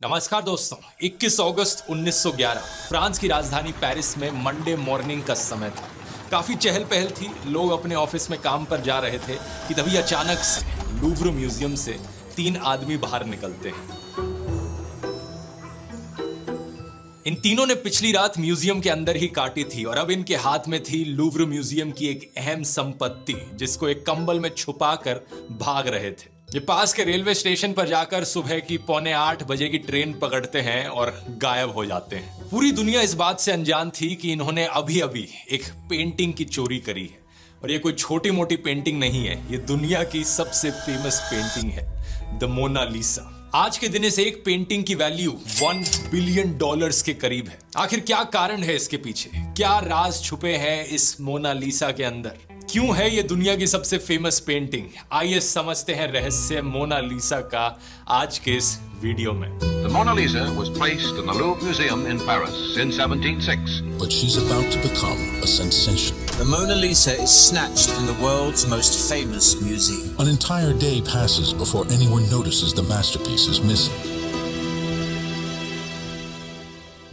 नमस्कार दोस्तों, 21 अगस्त 1911 फ्रांस की राजधानी पेरिस में मंडे मॉर्निंग का समय था। काफी चहल पहल थी, लोग अपने ऑफिस में काम पर जा रहे थे कि तभी अचानक से लूव्र म्यूजियम से 3 आदमी बाहर निकलते हैं। इन तीनों ने पिछली रात म्यूजियम के अंदर ही काटी थी और अब इनके हाथ में थी लूव्र म्यूजियम की एक अहम संपत्ति, जिसको एक कंबल में छुपाकर भाग रहे थे। ये पास के रेलवे स्टेशन पर जाकर सुबह की 7:45 बजे की ट्रेन पकड़ते हैं और गायब हो जाते हैं। पूरी दुनिया इस बात से अनजान थी कि इन्होंने अभी अभी एक पेंटिंग की चोरी करी है और ये कोई छोटी मोटी पेंटिंग नहीं है, ये दुनिया की सबसे फेमस पेंटिंग है, द मोनालिसा। आज के दिन इस एक पेंटिंग की वैल्यू $1 बिलियन के करीब है। आखिर क्या कारण है इसके पीछे, क्या राज छुपे हैं इस मोनालिसा के अंदर, क्यों है ये दुनिया की सबसे फेमस पेंटिंग? आइए समझते हैं रहस्य मोनालिसा का आज के इस वीडियो में। The Mona Lisa was placed in the Louvre Museum in Paris in 1706. But she's about to become a sensation. The Mona Lisa is snatched from the world's most famous museum. An entire day passes before anyone notices the masterpiece is missing.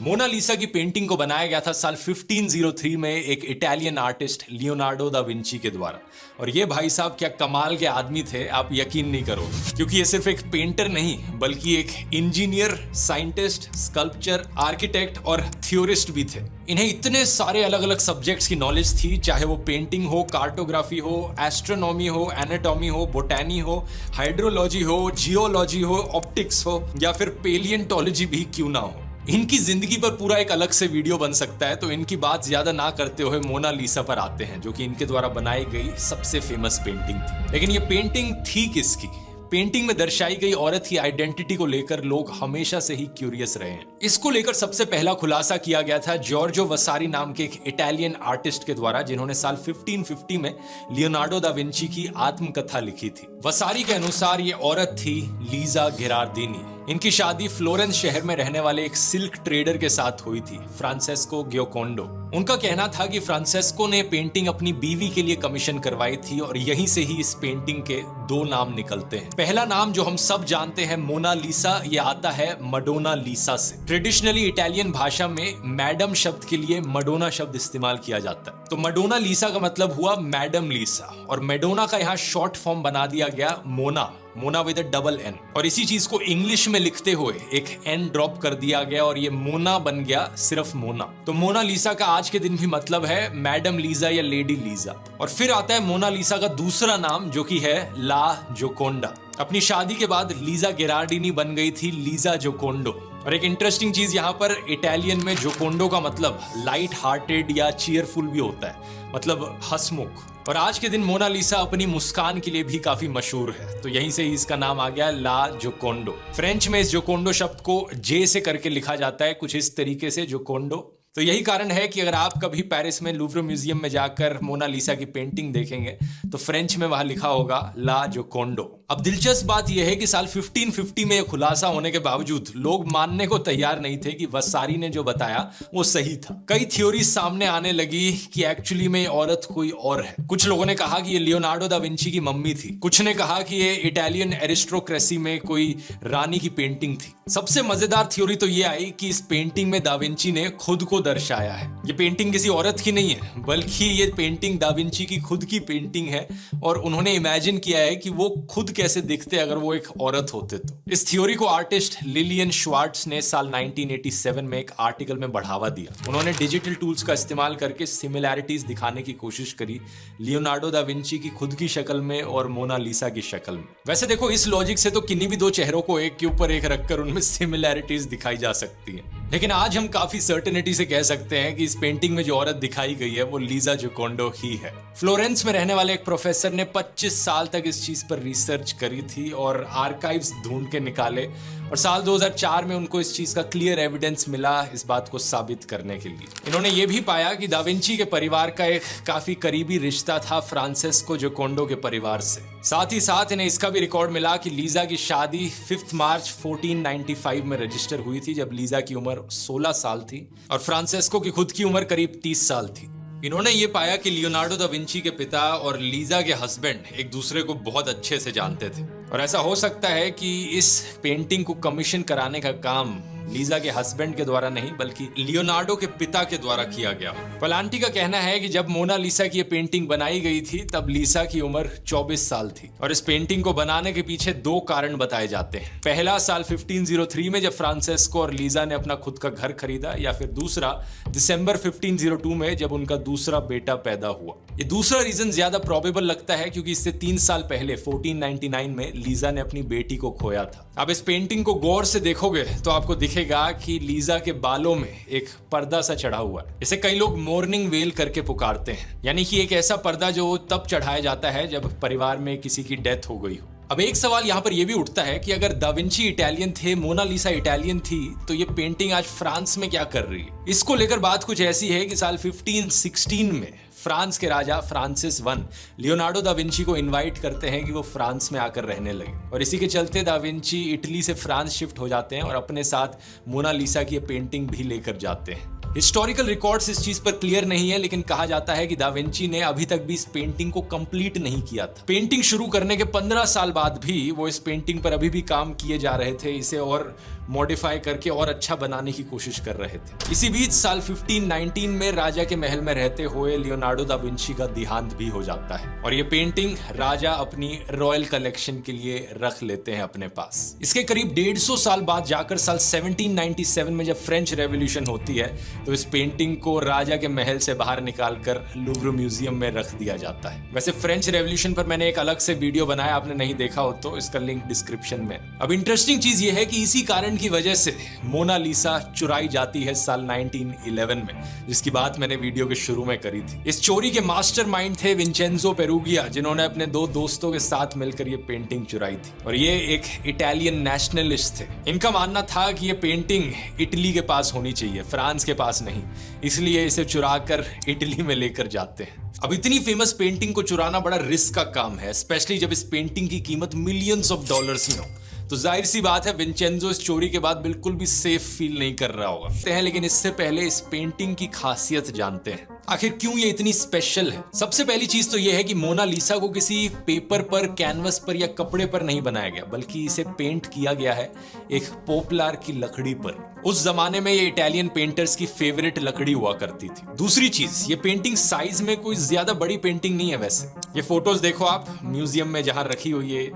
Mona Lisa की painting को बनाया गया था साल 1503 में एक Italian artist Leonardo da Vinci के द्वारा। और ये भाई साहब क्या कमाल के आदमी थे, आप यकीन नहीं करोगे, क्योंकि ये सिर्फ एक पेंटर नहीं बल्कि एक इंजीनियर, साइंटिस्ट, स्कल्पचर, आर्किटेक्ट और थ्योरिस्ट भी थे। इन्हें इतने सारे अलग अलग सब्जेक्ट्स की नॉलेज थी, चाहे वो पेंटिंग हो, कार्टोग्राफी हो, एस्ट्रोनॉमी हो, एनाटॉमी हो, बोटैनी हो, हाइड्रोलॉजी हो, जियोलॉजी हो, ऑप्टिक्स हो या फिर पेलियंटोलॉजी भी क्यों ना हो। इनकी जिंदगी पर पूरा एक अलग से वीडियो बन सकता है, तो इनकी बात ज्यादा ना करते हुए मोनालिसा पर आते हैं, जो कि इनके द्वारा बनाई गई सबसे फेमस पेंटिंग थी। लेकिन ये पेंटिंग थी किसकी? पेंटिंग में दर्शाई गई औरत की आइडेंटिटी को लेकर लोग हमेशा से ही क्यूरियस रहे हैं। इसको लेकर सबसे पहला खुलासा किया गया था जॉर्जो वसारी नाम के एक इटालियन आर्टिस्ट के द्वारा, जिन्होंने साल 1550 में लियोनार्डो दा विंची की आत्मकथा लिखी थी। वसारी के अनुसार ये औरत थी लीजा गिरार्डिनी। इनकी शादी फ्लोरेंस शहर में रहने वाले एक सिल्क ट्रेडर के साथ हुई थी, फ्रांसेस्को गियोकोंडो। उनका कहना था कि फ्रांसेस्को ने पेंटिंग अपनी बीवी के लिए कमीशन करवाई थी और यहीं से ही इस पेंटिंग के 2 नाम निकलते हैं। पहला नाम जो हम सब जानते हैं मोनालिसा, ये आता है मडोना लीसा से। ट्रेडिशनली इटालियन भाषा में मैडम शब्द के लिए मडोना शब्द इस्तेमाल किया जाता है, तो मडोना लीसा का मतलब हुआ मैडम लीसा और मेडोना का यहाँ शॉर्ट फॉर्म बना दिया गया Mona, Mona with double N, और इसी चीज को इंग्लिश में लिखते हुए एक एन ड्रॉप कर दिया गया और ये मोना बन गया सिर्फ मोना। तो मोनालिसा का आज के दिन भी मतलब है मैडम लीजा या लेडी लीजा। और फिर आता है मोनालिसा का दूसरा नाम, जो कि है ला जोकोंडा। अपनी शादी के बाद लीजा गिरार्डिनी बन गई थी लीजा जोकोंडो। और एक इंटरेस्टिंग चीज यहाँ पर, इटालियन में जोकोंडो का मतलब लाइट हार्टेड या चीयरफुल भी होता है, मतलब हंसमुख। और आज के दिन मोनालिसा अपनी मुस्कान के लिए भी काफी मशहूर है, तो यहीं से ही इसका नाम आ गया ला जोकोंडो। फ्रेंच में इस जोकोंडो शब्द को जे से करके लिखा जाता है, कुछ इस तरीके से, जोकोंडो। तो यही कारण है कि अगर आप कभी पेरिस में लूव्र म्यूजियम में जाकर मोनालिसा की पेंटिंग देखेंगे तो फ्रेंच में वहां लिखा होगा ला जोकोंडो। अब दिलचस्प बात यह है कि साल 1550 में यह खुलासा होने के बावजूद लोग मानने को तैयार नहीं थे कि वसारी ने जो बताया वो सही था। कई थ्योरी सामने आने लगी कि एक्चुअली में औरत कोई और है। कुछ लोगों ने कहा कि ये लियोनार्डो दा विंची की मम्मी थी, कुछ ने कहा कि ये इटालियन एरिस्टोक्रेसी में कोई रानी की पेंटिंग थी। सबसे मजेदार थ्योरी तो ये आई कि इस पेंटिंग में दा विंची ने खुद को दर्शाया है। ये पेंटिंग किसी औरत की नहीं है, बल्कि ये पेंटिंग दा विंची की खुद की पेंटिंग है और उन्होंने इमेजिन किया है कि वो खुद कैसे दिखते अगर वो एक औरत होते। तो इस थ्योरी को आर्टिस्ट लिलियन श्वार्ट्ज ने साल 1987 में एक आर्टिकल में बढ़ावा दिया। उन्होंने डिजिटल टूल्स का इस्तेमाल करके सिमिलैरिटीज दिखाने की कोशिश करी लियोनार्डो दा विंची की खुद की शक्ल में और मोनालिसा की शक्ल में। वैसे देखो, इस लॉजिक से तो किन्हीं भी 2 चेहरों को एक के ऊपर एक रखकर उनमें सिमिलैरिटीज दिखाई जा सकती है, लेकिन आज हम काफी सर्टेनिटी से कह सकते हैं कि इस पेंटिंग में जो औरत दिखाई गई है वो लीजा जोकोंडो ही है। फ्लोरेंस में रहने वाले एक प्रोफेसर ने 25 साल तक इस चीज पर रिसर्च करी थी और आर्काइव्स ढूंढ के निकाले, और साल 2004 में उनको इस चीज का क्लियर एविडेंस मिला इस बात को साबित करने के लिए। इन्होंने ये भी पाया कि दा विंची के परिवार का एक काफी करीबी रिश्ता था फ्रांसेस्को जोकोंडो के परिवार से। साथ ही साथ इन्हें इसका भी रिकॉर्ड मिला कि लीजा की शादी 5 मार्च 1495 में रजिस्टर हुई थी, जब लीजा की उम्र 16 साल थी और फ्रांसेस्को की खुद की उम्र करीब 30 साल थी। इन्होंने ये पाया कि लियोनार्डो दा विंची के पिता और लीजा के हस्बैंड एक दूसरे को बहुत अच्छे से जानते थे। और ऐसा हो सकता है कि इस पेंटिंग को कमीशन कराने का काम लीजा के हस्बैंड के द्वारा नहीं बल्कि लियोनार्डो के पिता के द्वारा किया गया। पलांटी का कहना है कि जब मोनालिसा की ये पेंटिंग बनाई गई थी तब लीसा की उम्र 24 साल थी और इस पेंटिंग को बनाने के पीछे दो कारण बताए जाते हैं। पहला साल 1503 में जब फ्रांसेस्को और लीजा ने अपना खुद का घर खरीदा, या फिर दूसरा दिसंबर 1502 में जब उनका दूसरा बेटा पैदा हुआ। ये दूसरा रीजन ज्यादा प्रोबेबल लगता है क्योंकि इससे 3 साल पहले 1499 में लीजा ने अपनी बेटी को खोया था। अब इस पेंटिंग को गौर से देखोगे तो आपको दिखेगा कि लीजा के बालों में एक पर्दा सा चढ़ा हुआ है। इसे कई लोग मॉर्निंग वेल करके पुकारते हैं, यानी कि एक ऐसा पर्दा जो तब चढ़ाया जाता है जब परिवार में किसी की डेथ हो गई हो। अब एक सवाल यहाँ पर यह भी उठता है कि अगर दा विंची इटालियन थे, मोनालिसा इटालियन थी, तो ये पेंटिंग आज फ्रांस में क्या कर रही है? इसको लेकर बात कुछ ऐसी है कि साल 1516 में फ्रांस के राजा Francis I Leonardo da Vinci को इनवाइट करते हैं कि वो फ्रांस में आकर रहने लगे, और इसी के चलते दा विंची इटली से फ्रांस शिफ्ट हो जाते हैं और अपने साथ मोनालिसा की पेंटिंग भी लेकर जाते हैं। हिस्टोरिकल रिकॉर्ड्स इस चीज पर क्लियर नहीं है, लेकिन कहा जाता है कि दा विंची ने अभी तक भी इस पेंटिंग को कंप्लीट नहीं किया था। पेंटिंग शुरू करने के 15 साल बाद भी वो इस पेंटिंग पर अभी भी काम किए जा रहे थे, इसे और मॉडिफाई करके और अच्छा बनाने की कोशिश कर रहे थे। इसी बीच साल 1519 में राजा के महल में रहते हुए लियोनार्डो दा विंची का देहांत भी हो जाता है और ये पेंटिंग राजा अपनी रॉयल कलेक्शन के लिए रख लेते हैं अपने पास। इसके करीब 150 साल बाद जाकर साल 1797 में जब फ्रेंच रेवोल्यूशन होती है तो इस पेंटिंग को राजा के महल से बाहर निकालकर लूव्र म्यूजियम में रख दिया जाता है। वैसे फ्रेंच रेवोल्यूशन पर मैंने एक अलग से वीडियो बनाया, आपने नहीं देखा हो तो इसका लिंक डिस्क्रिप्शन में। अब इंटरेस्टिंग चीज ये है कि इसी कारण की वजह से मोनालिसा चुराई जाती है साल 1911 में, जिसकी बात मैंने वीडियो के शुरू में करी थी। इस चोरी के मास्टरमाइंड थे विंचेंजो पेरुगिया, जिन्होंने अपने 2 दोस्तों के साथ मिलकर ये पेंटिंग चुराई थी, और ये एक इटालियन नेशनलिस्ट थे। इनका मानना था कि ये पेंटिंग इटली के पास होनी चाहिए, फ्रांस के पास नहीं, इसलिए इसे चुराकर इटली में लेकर जाते हैं। अब इतनी फेमस पेंटिंग को चुराना बड़ा रिस्क का काम है, स्पेशली जब इस पेंटिंग की कीमत मिलियंस ऑफ डॉलर्स में हो। तो जाहिर सी बात है विंचेंजो इस चोरी के बाद बिल्कुल भी सेफ फील नहीं कर रहा होगा। लेकिन इससे पहले इस पेंटिंग की खासियत जानते हैं, आखिर क्यों ये इतनी स्पेशल है। सबसे पहली चीज तो ये है कि मोनालिसा को किसी पेपर पर, कैनवस पर या कपड़े पर नहीं बनाया गया, बल्कि इसे पेंट किया गया है एक पोपलार की लकड़ी पर। उस जमाने में ये इटालियन पेंटर्स की फेवरेट लकड़ी हुआ करती थी। दूसरी चीज, ये पेंटिंग साइज में कोई ज्यादा बड़ी पेंटिंग नहीं है। वैसे ये फोटोज देखो आप म्यूजियम में जहां रखी हुई है,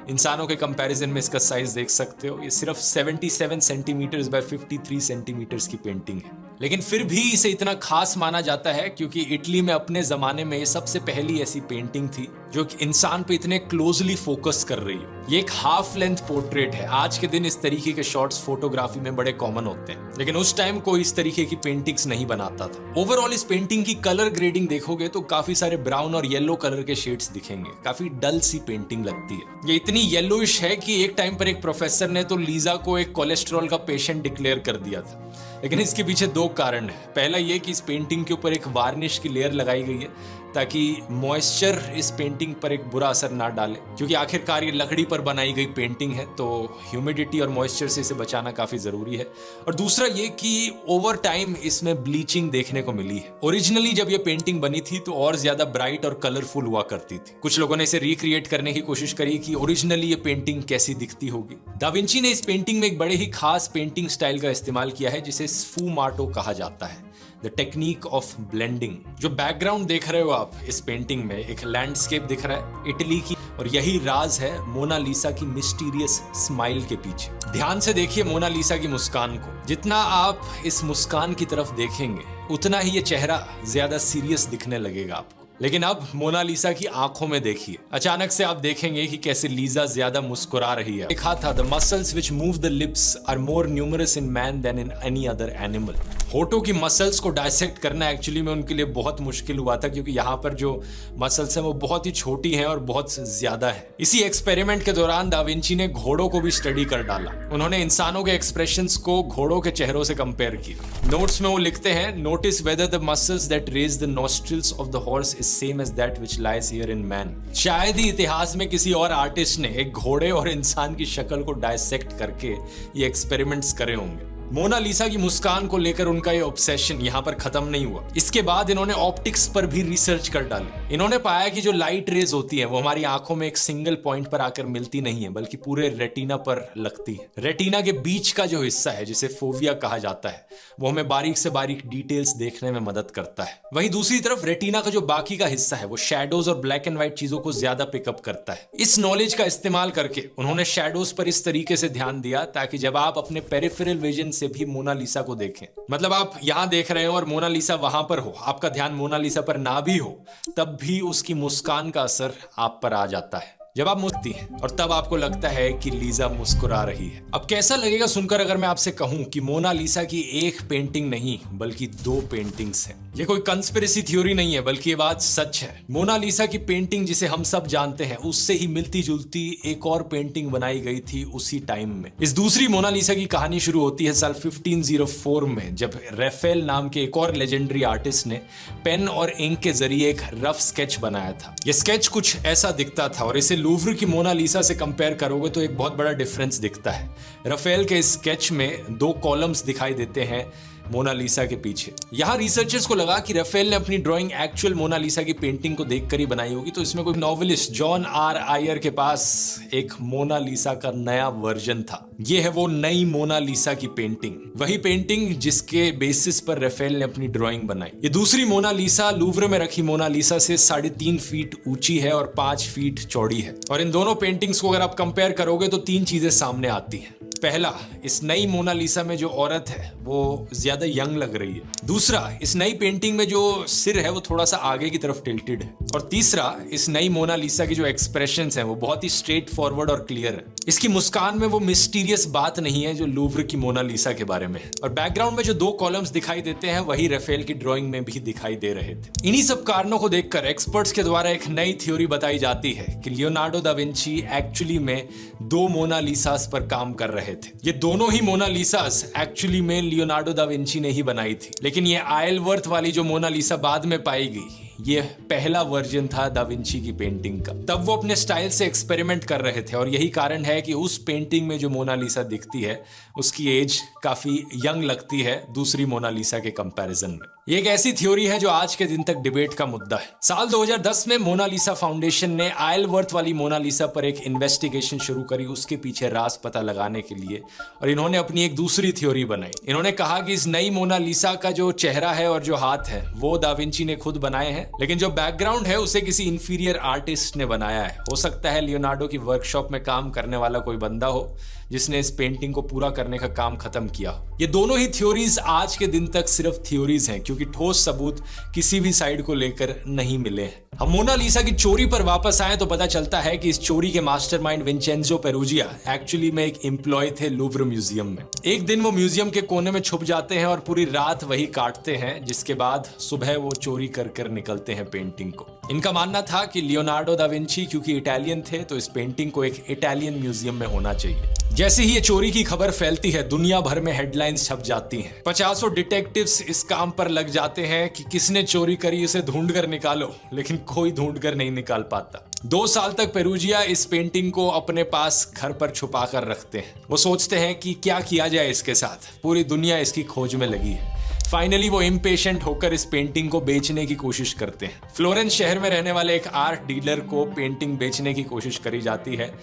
इंसानों के कंपैरिजन में इसका साइज देख सकते हो। ये सिर्फ 77 सेंटीमीटर्स बाय 53 सेंटीमीटर्स की पेंटिंग है, लेकिन फिर भी इसे इतना खास माना जाता है क्योंकि इटली में अपने जमाने में ये सबसे पहली ऐसी पेंटिंग थी जो कि इंसान पे इतने क्लोजली फोकस कर रही है। ये एक हाफ लेंथ पोर्ट्रेट है। आज के दिन इस तरीके के शॉट्स फोटोग्राफी में बड़े कॉमन होते हैं, लेकिन उस टाइम कोई इस तरीके की पेंटिंग्स नहीं बनाता था। ओवरऑल इस पेंटिंग की कलर ग्रेडिंग देखोगे तो काफी सारे ब्राउन और येलो कलर के शेड्स दिखेंगे। काफी डल सी पेंटिंग लगती है। ये इतनी येलोइश है कि एक टाइम पर एक प्रोफेसर ने तो लीजा को एक कोलेस्ट्रॉल का पेशेंट डिक्लेयर कर दिया था। लेकिन इसके पीछे 2 कारण है। पहला ये कि इस पेंटिंग के ऊपर एक वार्निश की लेयर लगाई गई है ताकि मॉइस्चर इस पेंटिंग पर एक बुरा असर ना डाले, क्योंकि आखिरकार ये लकड़ी पर बनाई गई पेंटिंग है तो ह्यूमिडिटी और मॉइस्चर से इसे बचाना काफी जरूरी है। और दूसरा ये कि ओवर टाइम इसमें ब्लीचिंग देखने को मिली है। ओरिजिनली जब ये पेंटिंग बनी थी तो और ज्यादा ब्राइट और कलरफुल हुआ करती थी। कुछ लोगों ने इसे रिक्रिएट करने की कोशिश करी कि ओरिजिनली ये पेंटिंग कैसी दिखती होगी। दा विंची ने इस पेंटिंग में एक बड़े ही खास पेंटिंग स्टाइल का इस्तेमाल किया है जिसे स्फूमाटो कहा जाता है, द टेक्निक ऑफ ब्लेंडिंग। जो बैकग्राउंड देख रहे हो आप इस पेंटिंग में, एक लैंडस्केप दिख रहा है इटली की, और यही राज है मोनालिसा की मिस्टीरियस स्माइल के पीछे। ध्यान से देखिए मोनालिसा की मुस्कान को। जितना आप इस मुस्कान की तरफ देखेंगे उतना ही ये चेहरा ज्यादा सीरियस दिखने लगेगा आपको। लेकिन अब मोनालिसा की आंखों में देखिए, अचानक से आप देखेंगे कि कैसे लीजा ज्यादा मुस्कुरा रही है। लिखा था, the muscles which move the lips are more numerous in man than in any other animal. होठों की मसल्स को डायसेक्ट करना एक्चुअली में उनके लिए बहुत मुश्किल हुआ था, क्योंकि यहाँ पर जो मसल्स हैं वो बहुत ही छोटी हैं और बहुत ज्यादा है। इसी एक्सपेरिमेंट के दौरान दा विंची ने घोड़ों को भी स्टडी कर डाला। उन्होंने इंसानों के एक्सप्रेशंस को घोड़ों के चेहरों से कंपेयर किया। नोट्स में वो लिखते हैं, notice whether the muscles that raise the nostrils of the horse is same as that which lies here in man. शायद ही इतिहास में किसी और आर्टिस्ट ने एक घोड़े और इंसान की शक्ल को डायसेक्ट करके ये एक्सपेरिमेंट्स करे होंगे। मोनालिसा की मुस्कान को लेकर उनका ये ऑब्सेशन यहाँ पर खत्म नहीं हुआ। इसके बाद इन्होंने ऑप्टिक्स पर भी रिसर्च कर डाली। इन्होंने पाया कि जो लाइट रेज होती है वो हमारी आंखों में एक सिंगल पॉइंट पर आकर मिलती नहीं है, बल्कि पूरे रेटिना पर लगती है। रेटिना के बीच का जो हिस्सा है, जिसे फोविया कहा जाता है, वो हमें बारीक से बारीक डिटेल्स देखने में मदद करता है। वहीं दूसरी तरफ रेटिना का जो बाकी का हिस्सा है वो शैडोज और ब्लैक एंड व्हाइट चीजों को ज्यादा पिकअप करता है। इस नॉलेज का इस्तेमाल करके उन्होंने शैडोज पर इस तरीके से ध्यान दिया ताकि जब आप अपने पेरिफेरल विजन से भी मोनालिसा को देखें, मतलब आप यहां देख रहे हो और मोनालिसा वहां पर हो, आपका ध्यान मोनालिसा पर ना भी हो, तब भी उसकी मुस्कान का असर आप पर आ जाता है। जब आप मुस्कुराती हैं और तब आपको लगता है कि लीजा मुस्कुरा रही है। अब कैसा लगेगा सुनकर अगर मैं आपसे कहूं कि मोनालिसा की एक पेंटिंग नहीं बल्कि 2 पेंटिंग्स हैं। ये कोई कंस्पिरेसी थ्योरी नहीं है, बल्कि ये बात सच है। मोनालिसा की पेंटिंग जिसे हम सब जानते हैं, उससे ही मिलती जुलती एक और पेंटिंग बनाई गई थी उसी टाइम में। इस दूसरी मोनालिसा की कहानी शुरू होती है साल 1504 में, जब राफेल नाम के एक और लेजेंडरी आर्टिस्ट ने पेन और इंक के जरिए एक रफ स्केच बनाया था। यह स्केच कुछ ऐसा दिखता था और इसे लूव्र की मोनालिसा से कंपेयर करोगे तो एक बहुत बड़ा डिफरेंस दिखता है। राफेल के स्केच में 2 कॉलम्स दिखाई देते हैं मोनालिसा के पीछे। यहां रिसर्चर्स को लगा कि राफेल ने अपनी ड्राइंग एक्चुअल मोनालिसा की पेंटिंग को देखकर ही बनाई होगी, तो इसमें कोई नॉवेलिस्ट जॉन आर आयर के पास एक मोनालिसा का नया वर्जन था। यह है वो नई मोनालिसा की पेंटिंग, वही पेंटिंग जिसके बेसिस पर राफेल ने अपनी ड्राइंग बनाई। ये दूसरी मोनालिसा लूव्र में रखी मोनालिसा से 3.5 फीट ऊंची है और 5 फीट चौड़ी है। और इन दोनों पेंटिंग्स को अगर आप कंपेयर करोगे तो 3 चीजें सामने आती हैं। पहला, इस नई मोनालिसा में जो औरत है वो ज्यादा यंग लग रही है। दूसरा, इस नई पेंटिंग में जो सिर है वो थोड़ा सा आगे की तरफ टिल्टेड है। और तीसरा, इस नई मोनालिसा की जो एक्सप्रेशंस हैं वो बहुत ही स्ट्रेट फॉरवर्ड और क्लियर है। इसकी मुस्कान में वो मिस्टीरियस बात नहीं है जो लूव्र की मोनालिसा के बारे में है। और बैकग्राउंड में जो 2 कॉलम्स दिखाई देते हैं वही राफेल की ड्राइंग में भी दिखाई दे रहे थे। इन्हीं सब कारणों को देखकर एक्सपर्ट्स के द्वारा एक नई थ्योरी बताई जाती है कि लियोनार्डो दा विंची एक्चुअली में 2 मोनालिसास पर काम कर रहे थे। ये दोनों ही मोनालिसास एक्चुअली में लियोनार्डो दा विंची ने ही बनाई थी, लेकिन ये आयलवर्थ वाली जो मोनालिसा बाद में पाई गई, ये पहला वर्जन था दा विंची की पेंटिंग का। तब वो अपने स्टाइल से एक्सपेरिमेंट कर रहे थे और यही कारण है कि उस पेंटिंग में जो मोनालिसा दिखती है उसकी एज काफी यंग लगती है दूसरी मोनालिसा के कंपैरिजन में। ये एक ऐसी थ्योरी है जो आज के दिन तक डिबेट का मुद्दा है। साल 2010 में मोनालिसा फाउंडेशन ने आयलवर्थ वाली मोनालिसा पर एक इन्वेस्टिगेशन शुरू करी उसके पीछे राज पता लगाने के लिए, और इन्होंने अपनी एक दूसरी थ्योरी बनाई। इन्होंने कहा कि इस नई मोनालिसा का जो चेहरा है और जो हाथ है वो दा विंची ने खुद बनाए हैं, लेकिन जो बैकग्राउंड है उसे किसी इंफीरियर आर्टिस्ट ने बनाया है। हो सकता है लियोनार्डो की वर्कशॉप में काम करने वाला कोई बंदा हो जिसने इस पेंटिंग को पूरा करने का काम खत्म किया। ये दोनों ही थ्योरीज आज के दिन तक सिर्फ थ्योरीज हैं, क्योंकि ठोस सबूत किसी भी साइड को लेकर नहीं मिले हैं। हम मोनालिसा की चोरी पर वापस आए तो पता चलता है कि इस चोरी के मास्टरमाइंड विंचेंजो पेरुजिया एक्चुअली में एक एम्प्लॉय थे लूव्र म्यूजियम में। एक दिन वो म्यूजियम के कोने में छुप जाते हैं और पूरी रात वही काटते हैं, जिसके बाद सुबह वो चोरी कर निकलते हैं पेंटिंग को। इनका मानना था कि लियोनार्डो दा विंची क्योंकि इटालियन थे तो इस पेंटिंग को एक इटालियन म्यूजियम में होना चाहिए। जैसे ही ये चोरी की खबर फैलती है दुनिया भर में हेडलाइंस छप जाती हैं। 50 डिटेक्टिव्स इस काम पर लग जाते हैं कि किसने चोरी करी उसे ढूंढ कर निकालो, लेकिन कोई ढूंढ कर नहीं निकाल पाता। 2 साल तक पेरुजिया इस पेंटिंग को अपने पास घर पर छुपा कर रखते हैं। वो सोचते हैं कि क्या किया जाए इसके साथ, पूरी दुनिया इसकी खोज में लगी है। फाइनली वो इम्पेशेंट होकर इस पेंटिंग को बेचने की कोशिश करते हैं। फ्लोरेंस शहर में रहने वाले एक आर्ट डीलर को पेंटिंग बेचने की कोशिश करी जाती है,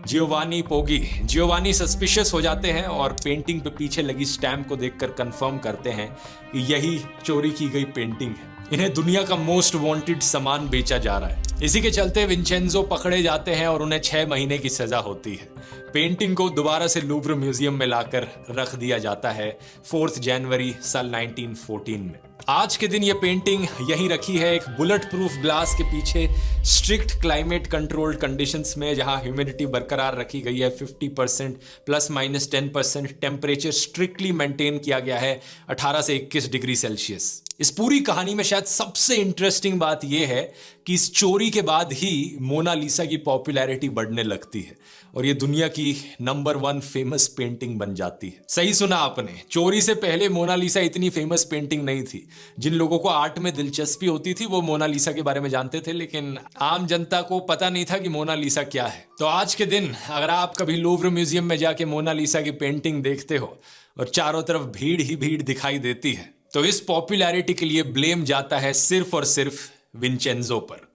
जियोवानी पोगी। जियोवानी सस्पिशियस हो जाते हैं और पेंटिंग पे पीछे लगी स्टैम्प को देखकर कंफर्म करते हैं कि यही चोरी की गई पेंटिंग है। इन्हें दुनिया का मोस्ट वांटेड सामान बेचा जा रहा है। इसी के चलते विंचेंजो पकड़े जाते हैं और उन्हें 6 महीने की सजा होती है। पेंटिंग को दोबारा से लूव्र म्यूजियम में लाकर रख दिया जाता है 4 जनवरी साल 1914 में। आज के दिन ये पेंटिंग यहीं रखी है एक बुलेट प्रूफ ग्लास के पीछे, स्ट्रिक्ट क्लाइमेट कंट्रोल्ड कंडीशंस में, जहां ह्यूमिडिटी बरकरार रखी गई है 50% ±10%। टेम्परेचर स्ट्रिक्टली मेंटेन किया गया है 18 से 21 डिग्री सेल्सियस। इस पूरी कहानी में शायद सबसे इंटरेस्टिंग बात यह है कि इस चोरी के बाद ही मोनालिसा की पॉपुलैरिटी बढ़ने लगती है और ये दुनिया की नंबर 1 फेमस पेंटिंग बन जाती है। सही सुना आपने, चोरी से पहले मोनालिसा इतनी फेमस पेंटिंग नहीं थी, जिन लोगों को आर्ट में दिलचस्पी होती थी वो मोनालिसा के बारे में जानते थे, लेकिन आम जनता को पता नहीं था कि मोनालिसा क्या है। तो आज के दिन अगर आप कभी लूव्र म्यूजियम में जाके मोनालिसा की पेंटिंग देखते हो और चारों तरफ भीड़ ही भीड़ दिखाई देती है, तो इस पॉपुलैरिटी के लिए ब्लेम जाता है सिर्फ और सिर्फ विंचेंजो पर।